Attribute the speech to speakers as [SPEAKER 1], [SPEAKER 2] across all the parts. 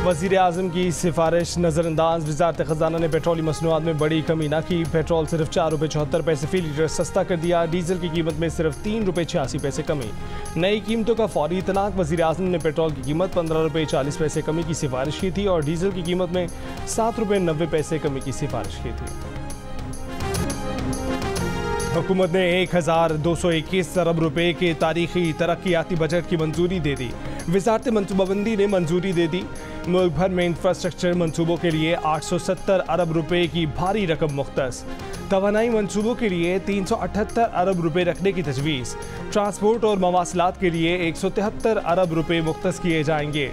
[SPEAKER 1] वज़ीर आज़म की सिफारिश नज़रअंदाज। वज़ारत ख़ज़ाना ने पेट्रोली मसनूआत में बड़ी कमी न की। पेट्रोल सिर्फ 4 रुपये 74 पैसे फ़ी लीटर सस्ता कर दिया। डीजल की कीमत में सिर्फ 3 रुपये 86 पैसे कमी। नई कीमतों का फौरी इतलाक़। वज़ीर आज़म ने पेट्रोल की कीमत 15 रुपये 40 पैसे कमी की सिफारिश की थी और डीजल की कीमत में 7 रुपये 90 पैसे कमी की सिफारिश की थी। हुकूमत ने 1221 अरब रुपए के तारीखी तरक्याती बजट की मंजूरी दे दी। वज़ारत मनसूबाबंदी ने मंजूरी दे दी। मुल्क भर में इंफ्रास्ट्रक्चर मंसूबों के लिए 870 अरब रुपए की भारी रकम मुख्तस। तवानाई मंसूबों के लिए 378 अरब रुपए रखने की तजवीज़। ट्रांसपोर्ट और मवासलात के लिए 173 अरब रुपए मुख्तस किए जाएंगे।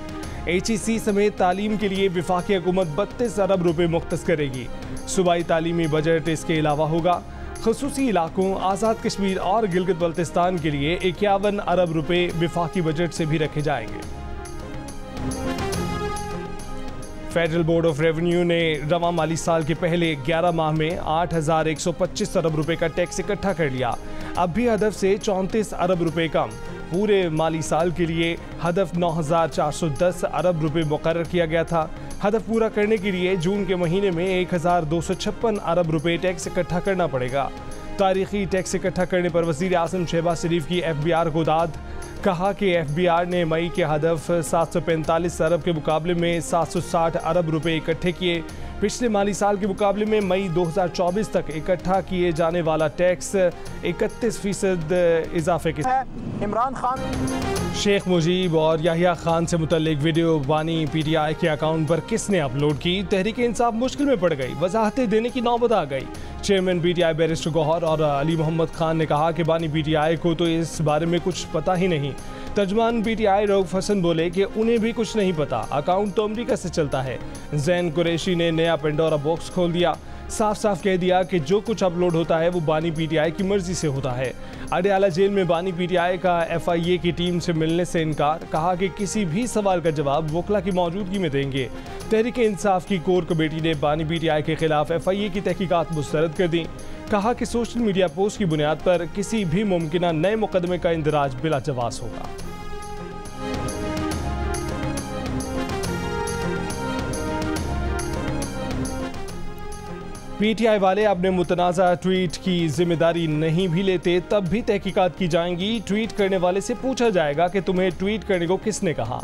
[SPEAKER 1] HEC समेत तालीम के लिए वफाकी हुकूमत 32 अरब रुपए मुख्तस करेगी। सूबाई तालीमी बजट इसके अलावा होगा। ख़ुसूसी इलाकों आज़ाद कश्मीर और गिलगित बल्तिस्तान के लिए 51 अरब रुपए वफाकी बजट से भी रखे जाएंगे। फेडरल बोर्ड ऑफ रेवेन्यू ने रवा माली साल के पहले 11 माह में 8,125 अरब रुपए का टैक्स इकट्ठा कर लिया। अब भी हदफ से 34 अरब रुपए कम। पूरे माली साल के लिए हदफ 9,410 अरब रुपए मुकर्रर किया गया था। हदफ पूरा करने के लिए जून के महीने में 1,256 अरब रुपए टैक्स इकट्ठा करना पड़ेगा। तारीखी टैक्स इकट्ठा करने पर वज़ीर आज़म शहबाज शरीफ की FBR को दाद। कहा कि FBR ने मई के हदफ 745 अरब के मुकाबले में 760 अरब रुपए इकट्ठे किए। पिछले माली साल के मुकाबले में मई 2024 तक इकट्ठा किए जाने वाला टैक्स 31% इजाफे के साथ।
[SPEAKER 2] इमरान खान
[SPEAKER 1] शेख मुजीब और याहिया खान से मुतल्लिक वीडियो बानी PTI के अकाउंट पर किसने अपलोड की? तहरीक इंसाफ मुश्किल में पड़ गई। वजाहतें देने की नौबत आ गई। चेयरमैन PTI बैरिस्टर गौहर और अली मोहम्मद खान ने कहा कि बानी PTI को तो इस बारे में कुछ पता ही नहीं। तर्जमान PTI रऊफ हसन बोले कि उन्हें भी कुछ नहीं पता, अकाउंट तो अमरीका से चलता है। जैन कुरैशी ने नया पेंडोरा बॉक्स खोल दिया। साफ साफ कह दिया कि जो कुछ अपलोड होता है वो बानी PTI की मर्जी से होता है। अडयाला जेल में बानी PTI का FIA की टीम से मिलने से इनकार। कहा कि किसी भी सवाल का जवाब वकला की मौजूदगी में देंगे। तहरीक इंसाफ की कोर कमेटी ने बानी PTI के खिलाफ FIA की तहकीकात मुस्तरद कर दी। कहा कि सोशल मीडिया पोस्ट की बुनियाद पर किसी भी मुमकिना नए मुकदमे का इंदराज बिला जवाब होगा। PTI वाले अपने मुतनाज़ा ट्वीट की जिम्मेदारी नहीं भी लेते तब भी तहकीकात की जाएंगी। ट्वीट करने वाले से पूछा जाएगा कि तुम्हें ट्वीट करने को किसने कहा।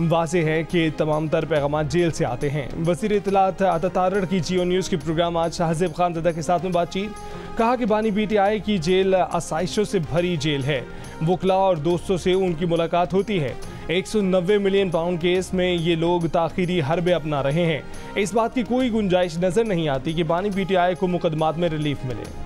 [SPEAKER 1] वाज़ेह है कि तमाम तर पैगाम जेल से आते हैं। वज़ीर इत्तलात अता तारड़ की जियो न्यूज़ के प्रोग्राम आज शाहज़ेब खान ज़दा के साथ में बातचीत। कहा कि बानी PTI की जेल आसाइशों से भरी जेल है। वकला और दोस्तों से उनकी मुलाकात होती है। 190 मिलियन पाउंड केस में ये लोग ताख़ीरी हरबे अपना रहे हैं। इस बात की कोई गुंजाइश नज़र नहीं आती कि बानी PTI को मुकदमात में रिलीफ मिले।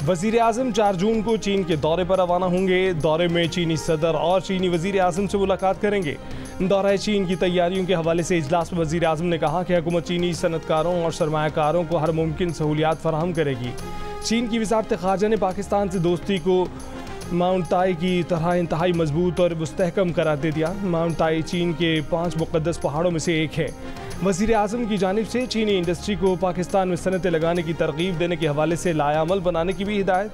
[SPEAKER 1] वज़ीर आज़म 4 जून को चीन के दौरे पर रवाना होंगे। दौरे में चीनी सदर और चीनी वज़ीर आज़म से मुलाकात करेंगे। दौरा चीन की तैयारियों के हवाले से इजलास में वज़ीर आज़म ने कहा कि हुकूमत चीनी सनतकारों और सरमायाकारों को हर मुमकिन सहूलियात फराहम करेगी। चीन की वज़ारत ख़ारजा ने पाकिस्तान से दोस्ती को माउंट ताई की तरह इंतहाई मजबूत और मुस्तहकम करार दे दिया। माउंट ताई चीन के 5 मुक़द्दस पहाड़ों में से एक है। वज़ीर आज़म की जानिब से चीनी इंडस्ट्री को पाकिस्तान में सनतें लगाने की तरगीब देने के हवाले से लायामल बनाने की भी हिदायत।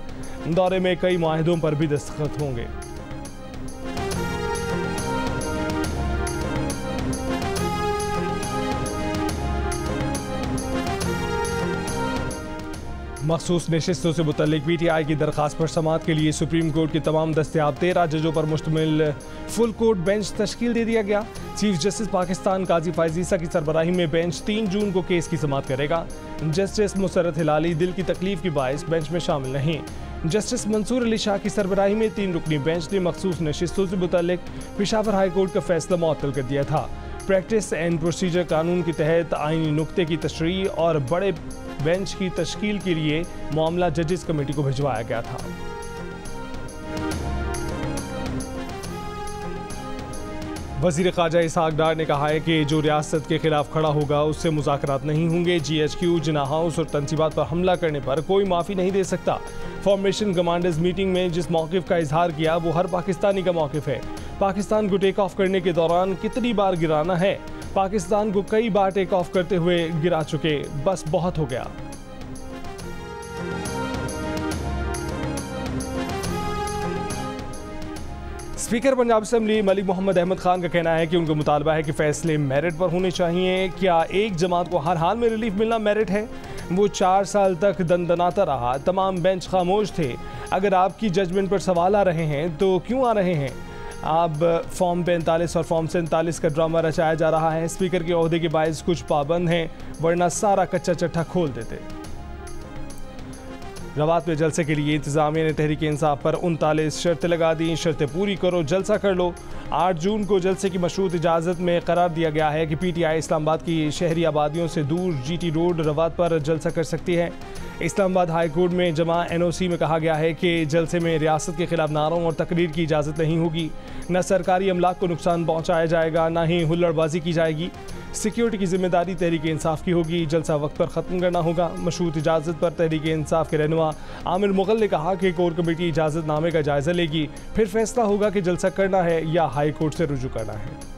[SPEAKER 1] दौरे में कई माहिदों पर भी दस्तखत होंगे। मखसूस नशिस्तों से मुतल्लिक PTI की दरख्वास्त पर समाअत के लिए सुप्रीम कोर्ट के तमाम दस्तयाब 13 जजों पर मुश्तमिल फुल कोर्ट बेंच तश्कील दे दिया गया। चीफ जस्टिस पाकिस्तान काजी फैज़ ईसा की सरबराही में बेंच 3 जून को केस की समाअत करेगा। जस्टिस मुसर्रत हिलाली दिल की तकलीफ की बाइस बेंच में शामिल नहीं। जस्टिस मंसूर अली शाह की सरबराही में 3 रुकनी बेंच ने मखसूस नशिस्तों से मुतल्लिक पेशावर हाई कोर्ट का फैसला मुअत्तल कर दिया था। प्रैक्टिस एंड प्रोसीजर कानून के तहत आईनी नुक्ते की तशरीह और बड़े बेंच की तश्कील के लिए मामला जजेस कमेटी को भिजवाया गया था। वज़ीर ख़ारजा इसहाक डार ने कहा है कि जो रियासत के खिलाफ खड़ा होगा उससे मुज़ाकरात नहीं होंगे। GHQ, जिन्ना हाउस और तंसीबात पर हमला करने पर कोई माफ़ी नहीं दे सकता। फॉर्मेशन कमांडर्स मीटिंग में जिस मौक़िफ़ का इजहार किया वो हर पाकिस्तानी का मौक़िफ़ है। पाकिस्तान को टेक ऑफ करने के दौरान कितनी बार गिराना है? पाकिस्तान को कई बार टेक ऑफ करते हुए गिरा चुके, बस बहुत हो गया। स्पीकर पंजाब असेंबली मलिक मोहम्मद अहमद खान का कहना है कि उनका मुतालबा है कि फैसले मेरिट पर होने चाहिए। क्या एक जमात को हर हाल में रिलीफ मिलना मेरिट है? वो 4 साल तक दंदनाता रहा, तमाम बेंच खामोश थे। अगर आपकी जजमेंट पर सवाल आ रहे हैं तो क्यों आ रहे हैं? अब फॉर्म 45 और फॉर्म 47 का ड्रामा रचाया जा रहा है। स्पीकर के ओहदे के बायस कुछ पाबंद हैं, वरना सारा कच्चा चट्टा खोल देते। रवात में जलसे के लिए इंतजामिया ने तहरीक इंसाफ पर 39 शर्तें लगा दी। शर्तें पूरी करो, जलसा कर लो। 8 जून को जलसे की मशरूत इजाज़त में करार दिया गया है कि PTI इस्लामाबाद की शहरी आबादियों से दूर GT रोड रवात पर जलसा कर सकती है। इस्लामाबाद हाई कोर्ट में जमा NOC में कहा गया है कि जलसे में रियासत के खिलाफ नारों और तकरीर की इजाज़त नहीं होगी। न सरकारी अमलाक को नुकसान पहुँचाया जाएगा, न ही हुल्लड़बाजी की जाएगी। सिक्योरिटी की जिम्मेदारी तहरीक इंसाफ की होगी। जलसा वक्त पर ख़त्म करना होगा। मशरूत इजाज़त पर तहरीक इंसाफ के रहनुमा आमिर मुगल ने कहा कि कोर कमेटी इजाज़त नामे का जायज़ा लेगी, फिर फैसला होगा कि जलसा करना है या हाई कोर्ट से रुजू करना है।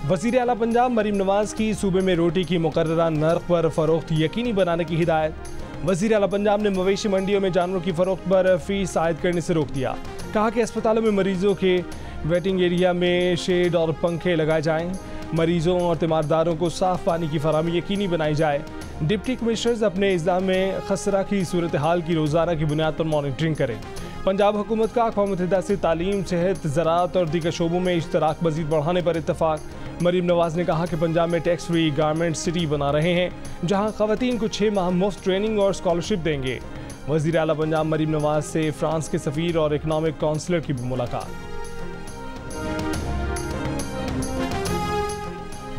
[SPEAKER 1] वज़ीर आला पंजाब मरीम नवाज की सूबे में रोटी की मुकर्ररा नर्ख पर फ़रोख्त यकीनी बनाने की हिदायत। वज़ीर आला पंजाब ने मवेशी मंडियों में जानवरों की फ़रोख्त पर फ़ीस आयद करने से रोक दिया। कहा कि अस्पतालों में मरीजों के वेटिंग एरिया में शेड और पंखे लगाए जाएं। मरीजों और तीमारदारों को साफ़ पानी की फराहमी यकीनी बनाई जाए। डिप्टी कमिश्नर्स अपने इज़्ला में खसरा की सूरत हाल की रोज़ाना की बुनियाद पर मॉनिटरिंग करें। पंजाब हुकूमत का अक़वाम मुत्तहिदा से तालीम, सेहत, ज़राअत और दीगर शोबों में इश्तराक मज़ीद बढ़ाने पर इत्तफ़ाक़। मरीम नवाज ने कहा कि पंजाब में टैक्स फ्री गारमेंट सिटी बना रहे हैं, जहां ख़वातीन को 6 माह मुफ्त ट्रेनिंग और स्कॉलरशिप देंगे। वज़ीर आला पंजाब मरीम नवाज से फ्रांस के सफ़ीर और इकनॉमिक काउंसलर की भी मुलाकात।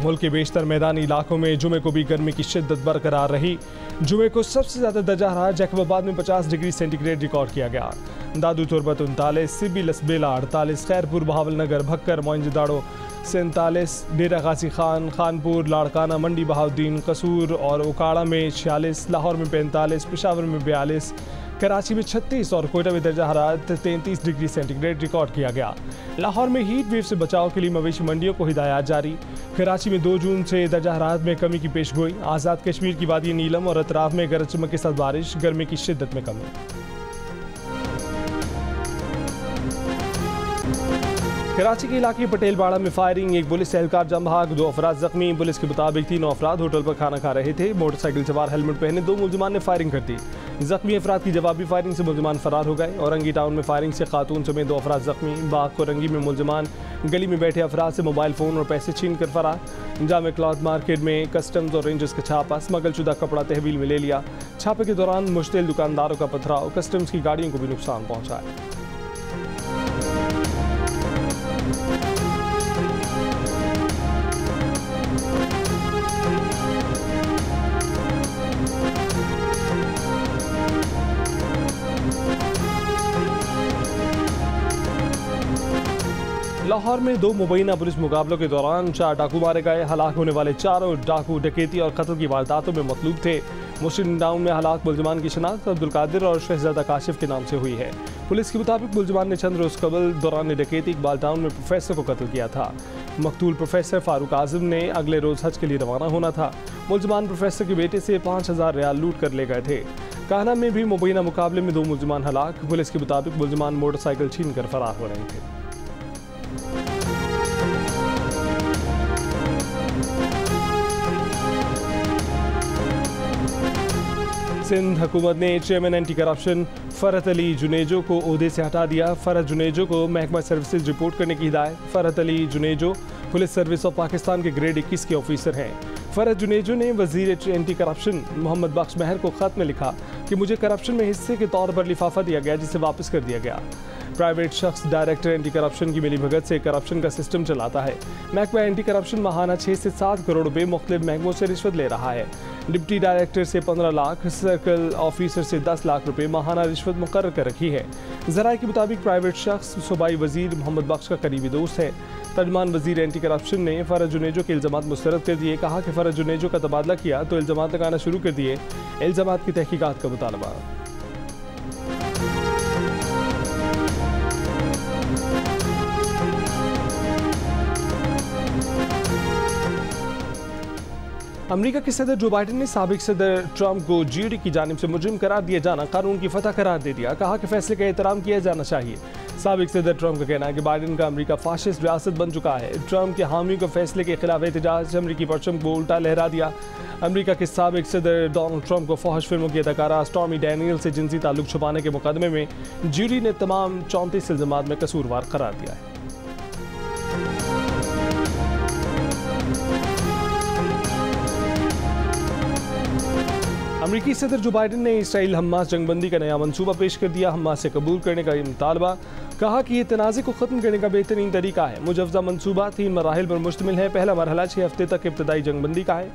[SPEAKER 1] मुल्क के बेशतर मैदानी इलाकों में जुमे को भी गर्मी की शिद्दत बरकरार रही। जुमे को सबसे ज़्यादा दर्जा हरारत जैकबाबाद में 50 डिग्री सेंटीग्रेड रिकॉर्ड किया गया। दादू तुरबत 39, सिबी लसबेला 48, खैरपुर, बहावलनगर, भक्कर, मोइंजदाड़ो 47, डेरा गाजी खान, खानपुर, लाड़काना, मंडी बहाउद्दीन, कसूर और उकाड़ा में 46, लाहौर में 45, पेशावर में 42, कराची में 36 और कोयटा में दर्जा हरारत 33 डिग्री सेंटीग्रेड रिकॉर्ड किया गया। लाहौर में हीट वेव से बचाव के लिए मवेशी मंडियों को हिदायत जारी। कराची में 2 जून से दर्जा हरारत में कमी की पेशगोई। आज़ाद कश्मीर की वादी नीलम और अतराफ में गरज चमक के साथ बारिश, गर्मी की शिद्दत में कमी। कराची के इलाके पटेलबाड़ा में फायरिंग, एक पुलिस एहलकार जम भाग, 2 अफराद जख्मी। पुलिस के मुताबिक 3 अफराद होटल पर खाना खा रहे थे। मोटरसाइकिल सवार हेलमेट पहने 2 मुलजमान ने फायरिंग कर दी। जख्मी अफराद की जवाबी फायरिंग से मुलजमान फरार हो गए। औरंगी टाउन में फायरिंग से खातून समेत 2 अफराद जख्मी। बाग कोरंगी में मुलजमान गली में बैठे अफराद से मोबाइल फ़ोन और पैसे छीन कर फरार। जामे क्लॉथ मार्केट में कस्टम्स और रेंजर्स का छापा, स्मगलशुदा कपड़ा तहवील में ले लिया। छापे के दौरान मुश्तिल दुकानदारों का पथराव, कस्टम्स की गाड़ियों को भी नुकसान पहुँचा। लाहौर में 2 मुबैना पुलिस मुकाबलों के दौरान 4 डाकू मारे गए। हलाक होने वाले चारों डाकू डकैती और कत्ल की वारदातों में मतलूब थे। मुस्लिम टाउन में हलाक मुलजमान की शनाख्त अब्दुल कादिर और शहजादा काशिफ के नाम से हुई है। पुलिस के मुताबिक मुलजमान ने चंद रोज़ कबल दौरान डकैती इकबाल टाउन में प्रोफेसर को कत्ल किया था। मकतूल प्रोफेसर फारूक आजम ने अगले रोज़ हज के लिए रवाना होना था। मुलजमान प्रोफेसर के बेटे से 5000 रियाल लूट कर ले गए थे। काना में भी मुबैना मुकाबले में 2 मुलजमान हलाक। पुलिस के मुताबिक मुलजमान मोटरसाइकिल छीन कर फरार हो रहे थे। सिंध हुकूमत ने chairman anti corruption Farhat Ali Junejo को ओहदे से हटा दिया। फरहत जुनेजो को महकमा सर्विसेज रिपोर्ट करने की हिदायत। Farhat Ali Junejo police service of Pakistan के ग्रेड 21 के ऑफिसर हैं। फरहत जुनेजो ने वजीर एंटी करप्शन मोहम्मद बख्श महर को खत में लिखा कि मुझे करप्शन में हिस्से के तौर पर लिफाफा दिया गया, जिसे वापस कर दिया गया। प्राइवेट शख्स डायरेक्टर एंटी करप्शन की मिलीभगत से करप्शन का सिस्टम चलाता है। महकमा एंटी करप्शन माहाना 6 से 7 करोड़ रुपए मुख्तलिफ महकमों से रिश्वत ले रहा है। डिप्टी डायरेक्टर से 15 लाख, सर्कल ऑफिसर से 10 लाख रुपए माहाना रिश्वत मुकर्रर कर रखी है। ज़राए के मुताबिक प्राइवेट शख्स सूबाई वजीर मोहम्मद बख्श का करीबी दोस्त है। तर्जमान वजीर एंटी करप्शन ने फरहत जुनेजो के इल्ज़ामात मुस्तरद कर दिए। कहा कि फरहत जुनेजो का तबादला किया तो इल्ज़ामात लगाना शुरू कर दिए। इल्ज़ामात की तहकीकात का मुतालबा। अमेरिका के सदर जो बाइडेन ने साबिक सदर ट्रंप को ज्यूरी की जानिब से मुजरिम करार दिया जाना कानून की फतह करार दे दिया। कहा कि फैसले का एहतराम किया जाना चाहिए। साबिक सदर ट्रंप का कहना है कि बाइडेन का अमेरिका फाशिस्ट रियासत बन चुका है। ट्रंप के हामियों के फैसले के खिलाफ एहतजाज अमेरिकी परचम को उल्टा लहरा दिया। अमेरिका के साबिक सदर डोनाल्ड ट्रंप को फौहश फिल्मों की अदाकारा स्टॉर्मी डैनियल से जिनसी ताल्लुक छुपाने के मुकदमे में ज्यूरी ने तमाम 34 इल्जामात में कसूरवार करार दिया है। अमेरिकी सदर जो बाइडेन ने इसराइल हमास जंगबंदी का नया मंसूबा पेश कर दिया। हमास से कबूल करने का मुतालबा। कहा कि ये तनाज़े को ख़त्म करने का बेहतरीन तरीका है। मुजव्वज़ा मंसूबा 3 मराहिल पर मुश्तमिल है। पहला मरहला 6 हफ्ते तक इब्तदाई जंगबंदी का है।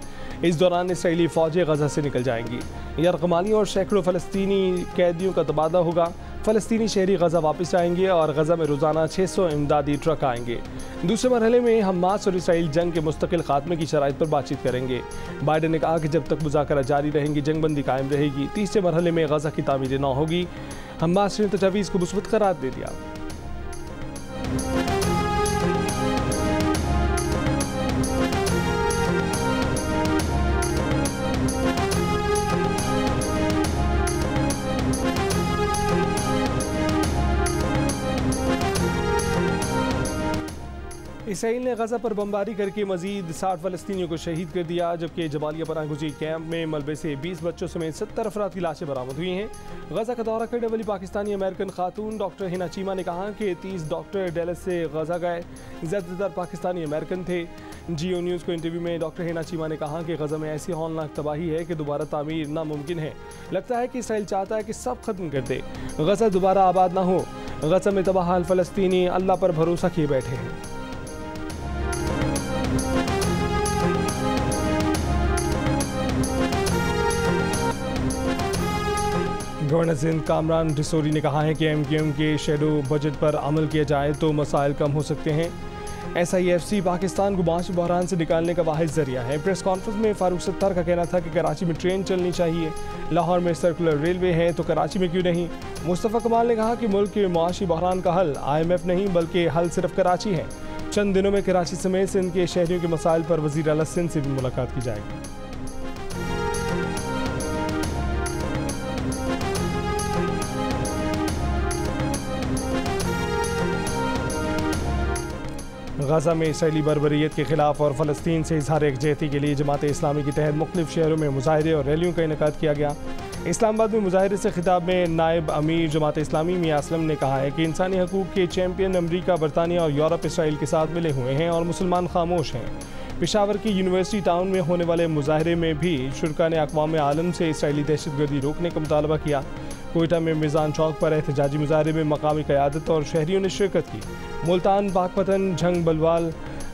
[SPEAKER 1] इस दौरान इसराइली फ़ौजें गज़ा से निकल जाएंगी। यरगमाली और सैकड़ों फ़लस्तीनी कैदियों का तबादला होगा। फ़लस्तीनी शहरी गज़ा वापस आएंगे और गज़ा में रोज़ाना 600 इमदादी ट्रक आएंगे। दूसरे मरहले में हमास और इसराइल जंग के मुस्तकिल खात्मे की शराइत पर बातचीत करेंगे। बाइडेन ने कहा कि जब तक मुज़ाकरा जारी रहेंगी जंगबंदी कायम रहेगी। तीसरे मरहले में गज़ा की तामीर न होगी। हमास ने तजावीज़ को मुस्बत करार दे दिया। इसराइल ने गज़ा पर बमबारी करके मजीद 60 फ़लस्तीनियों को शहीद कर दिया, जबकि जबालिया पनाह गुज़ी कैंप में मलबे से 20 बच्चों समेत 70 अफराद की लाशें बरामद हुई हैं। गज़ा का दौरा करने वाली पाकिस्तानी अमेरिकन खातून डॉक्टर हिना चीमा ने कहा कि 30 डॉक्टर डैलस से गज़ा गए, ज़्यादातर पाकिस्तानी अमेरिकन थे। जियो न्यूज़ को इंटरव्यू में डॉक्टर हिना चीमा ने कहा कि गज़ा में ऐसी हौलनाक तबाही है कि दोबारा तामीर नामुमकिन है। लगता है कि इसराइल चाहता है कि सब खत्म कर दे, गज़ा दोबारा आबाद ना हो। गज़ा में तबाह फ़लस्तीनी अल्लाह पर भरोसा किए बैठे हैं। गवर्नर सिंध कामरान डिसोरी ने कहा है कि MQM के शेडो बजट पर अमल किया जाए तो मसाइल कम हो सकते हैं। SIFC पाकिस्तान को माशी बहरान से निकालने का वाहिद जरिया है। प्रेस कॉन्फ्रेंस में फारूक सत्तार का कहना था कि कराची में ट्रेन चलनी चाहिए, लाहौर में सर्कुलर रेलवे है तो कराची में क्यों नहीं। मुस्तफ़ा कमाल ने कहा कि मुल्क के माशी बहरान का हल IMF नहीं बल्कि हल सिर्फ कराची है। चंद दिनों में कराची समेत सिंध के शहरियों के मसाइल पर वज़ीर आला सिंध से भी मुलाकात की जाएगी। गज़ा में इसराइली बर्बरियत के खिलाफ और फ़लस्तीन से इज़हार यकजहती के लिए जमात इस्लामी के तहत मुख्तलिफ शहरों में मुजाहरे और रैलियों का इनेकाद किया गया। इस्लामाबाद में मुजाहरे से खिताब में नायब अमीर जमात इस्लामी मियां असलम ने कहा है कि इंसानी हकूक़ के चैम्पियन अमरीका, बरतानिया और यूरोप इसराइल के साथ मिले हुए हैं और मुसलमान खामोश हैं। पेशावर की यूनिवर्सिटी टाउन में होने वाले मुजाहरे में भी शुरका ने अक़वाम आलम से इसराइली दहशतगर्दी रोकने का मुतालबा किया। कोयटा में मिज़ान चौक पर एहतजाजी मुजाहरे में मकामी क़यादत और शहरियों ने शिरकत की। मुल्तान, बागपतन, झंग बलवाल,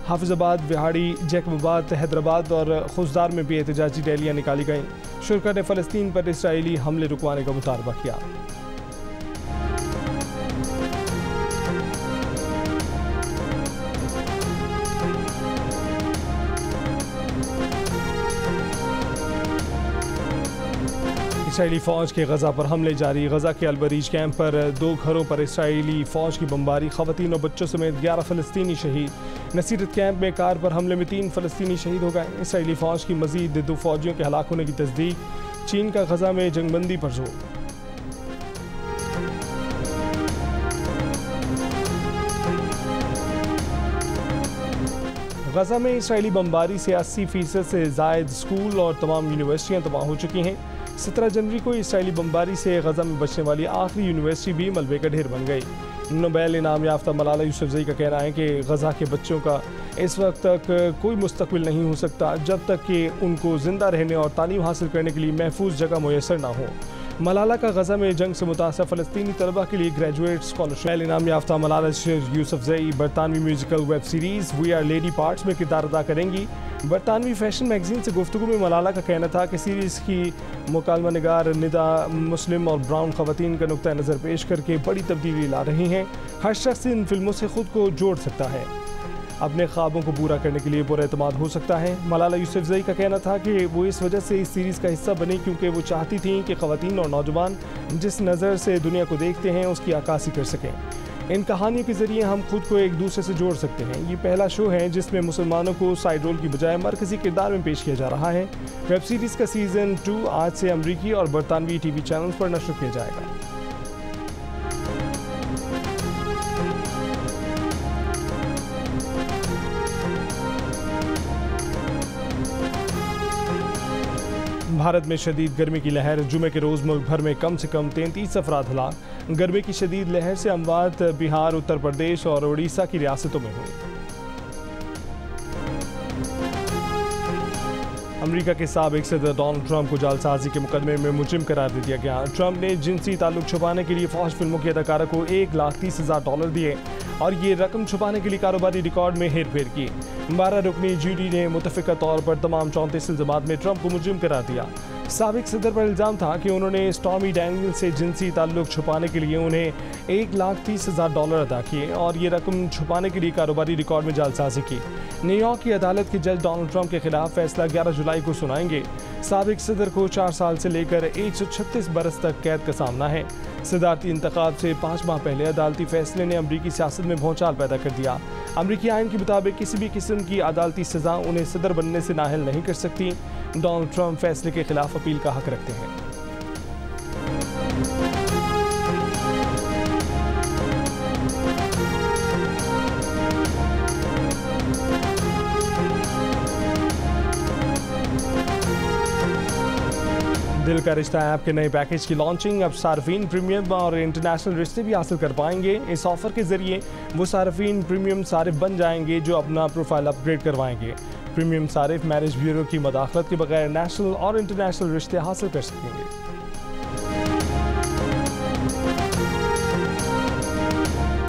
[SPEAKER 1] हाफिज़ाबाद, विहाड़ी, जैकबाबाद, हैदराबाद और खुशदार में भी एहतजाजी रैलियाँ निकाली गईं। शुरका ने फ़लस्तीन पर इसराइली हमले रुकवाने का मुतालबा किया। इसराइली फ़ौज के गज़ा पर हमले जारी। गज़ा के अलबरीज कैंप पर 2 घरों पर इसराइली फ़ौज की बमबारी, ख़वातीन और बच्चों समेत 11 फ़लस्तीनी शहीद। नसीरत कैंप में कार पर हमले में 3 फ़लस्तीनी शहीद हो गए। इसराइली फ़ौज की मज़ीद 2 फ़ौजियों के हलाक होने की तस्दीक। चीन का गज़ा में जंगबंदी पर जोर। गज़ा में इसराइली बमबारी से 80% से ज़ायद स्कूल और तमाम यूनिवर्सिटियाँ तबाह हो चुकी हैं। 17 जनवरी को इसराइली बमबारी से गज़ा में बचने वाली आखिरी यूनिवर्सिटी भी मलबे का ढेर बन गई। नोबेल इनाम याफ्ता मलाला यूसुफजई का कहना है कि गज़ा के बच्चों का इस वक्त तक कोई मुस्तकबिल नहीं हो सकता जब तक कि उनको ज़िंदा रहने और तालीम हासिल करने के लिए महफूज जगह मुयसर ना हो। मलाला का गज़ा में जंग से मुतासर फ़लस्तीनी तलबा के लिए ग्रेजुएट स्कॉलरशिप। इनाम याफ्ता मलाला यूसुफजई बरतानवी musical web series We Are Lady Parts में किरदार अदा करेंगी। बरतानवी फैशन मैगजीन से गुफ्तगू में मलाला का कहना था कि सीरीज़ की मुकालमा निगार निदा मुस्लिम और ब्राउन ख़वातीन का नुक्ता नज़र पेश करके बड़ी तब्दीली ला रही हैं। हर शख्स इन फिल्मों से ख़ुद को जोड़ सकता है, अपने ख्वाबों को पूरा करने के लिए पुरएतमाद हो सकता है। मलाला यूसुफजई का कहना था कि वो इस वजह से इस सीरीज़ का हिस्सा बनी क्योंकि वो चाहती थीं कि ख़वातीन और नौजवान जिस नज़र से दुनिया को देखते हैं उसकी अक्कासी कर सकें। इन कहानियों के जरिए हम खुद को एक दूसरे से जोड़ सकते हैं। ये पहला शो है जिसमें मुसलमानों को साइड रोल की बजाय मरकजी किरदार में पेश किया जा रहा है। वेब सीरीज का सीजन 2 आज से अमरीकी और बरतानवी टीवी चैनल्स पर नशर किया जाएगा। भारत में शदीद गर्मी की लहर, जुमे के रोज मुल्क भर में कम से कम 33 अफराद हलाक। गर्मी की शदीद लहर से अमवात बिहार, उत्तर प्रदेश और उड़ीसा की रियासतों में हुई। अमेरिका के साबिक सदर डोनाल्ड ट्रंप को जालसाजी के मुकदमे में मुजरिम करार दे दिया गया। ट्रंप ने जिनसी ताल्लुक छुपाने के लिए फौज फिल्मों की अदाकारा को $1,30,000 दिए और ये रकम छुपाने के लिए कारोबारी रिकॉर्ड में हेरफेर की। 12 रुकनी जीडी ने मुतफिका तौर पर तमाम 34 इल्जामात में ट्रंप को मुजरिम करार दिया। साबिक सदर पर इल्ज़ाम था कि उन्होंने स्टॉर्मी डैनियल से जिनसी ताल्लुक छुपाने के लिए उन्हें $1,30,000 अदा किए और ये रकम छुपाने के लिए कारोबारी रिकॉर्ड में जालसाजी की। न्यूयॉर्क की अदालत के जज डोनाल्ड ट्रंप के खिलाफ फैसला 11 जुलाई को सुनाएंगे। साबिक सदर को 4 साल से लेकर 136 बरस तक कैद का सामना है। सदारती इंतखाब से 5 माह पहले अदालती फैसले ने अमरीकी सियासत में भौचाल पैदा कर दिया। अमरीकी आइन के मुताबिक किसी भी किस्म की अदालती सजा उन्हें सदर बनने से नाअहल नहीं कर सकती। डोनाल्ड ट्रंप फैसले के खिलाफ अपील का हक रखते हैं। दिल का रिश्ता ऐप के नए पैकेज की लॉन्चिंग। अब सार्फिन प्रीमियम और इंटरनेशनल रिश्ते भी हासिल कर पाएंगे। इस ऑफर के जरिए वो सार्फिन प्रीमियम सारिफ बन जाएंगे जो अपना प्रोफाइल अपग्रेड करवाएंगे। प्रीमियम सारिफ मैरिज ब्यूरो की मदाखलत के बगैर नेशनल और इंटरनेशनल रिश्ते हासिल कर सकेंगे।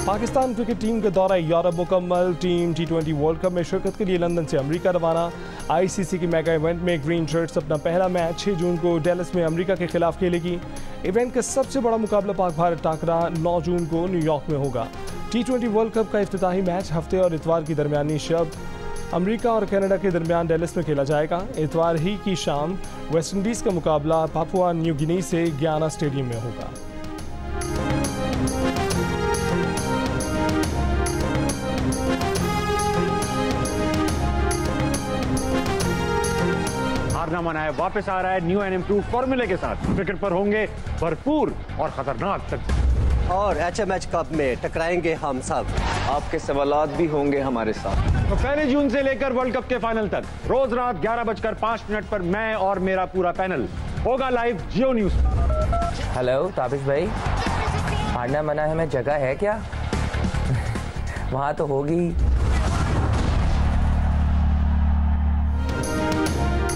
[SPEAKER 1] पाकिस्तान क्रिकेट टीम का दौरा यूरोप मुकम्मल। टीम T20 वर्ल्ड कप में शिरकत के लिए लंदन से अमेरिका रवाना। ICC की मेगा इवेंट में ग्रीन शर्ट्स अपना पहला मैच 6 जून को डेलस में अमेरिका के खिलाफ खेलेगी। इवेंट का सबसे बड़ा मुकाबला पाक भारत टाकरा 9 जून को न्यूयॉर्क में होगा। T20 वर्ल्ड कप का इफ्तिताही मैच हफ्ते और इतवार की दरमियानी शब अमेरिका और कनाडा के दरमियान डेलस में खेला जाएगा। इतवार ही की शाम वेस्टइंडीज़ का मुकाबला पापुआ न्यू गिनी से गियाना स्टेडियम में होगा।
[SPEAKER 2] हारना मना है, वापस आ रहा है न्यू एंड इम्प्रूव फॉर्मूले के साथ। क्रिकेट पर होंगे भरपूर और खतरनाक तक
[SPEAKER 3] और HMH कप में टकराएंगे हम सब।
[SPEAKER 4] आपके सवालात भी होंगे हमारे साथ।
[SPEAKER 2] तो 1 जून से लेकर वर्ल्ड कप के फाइनल तक रोज रात 11:05 पर मैं और मेरा पूरा पैनल होगा लाइव जियो न्यूज।
[SPEAKER 5] हेलो ताबिश भाई, हारना मना है में जगह है क्या? वहाँ तो होगी।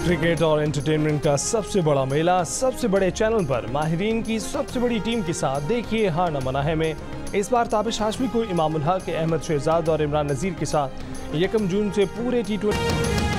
[SPEAKER 1] क्रिकेट और एंटरटेनमेंट का सबसे बड़ा मेला सबसे बड़े चैनल पर माहिरीन की सबसे बड़ी टीम के साथ देखिए हारना मना है में। इस बार ताबिश हाशमी को इमामुल हक, अहमद शहजाद और इमरान नज़ीर के साथ 1 जून से पूरे T20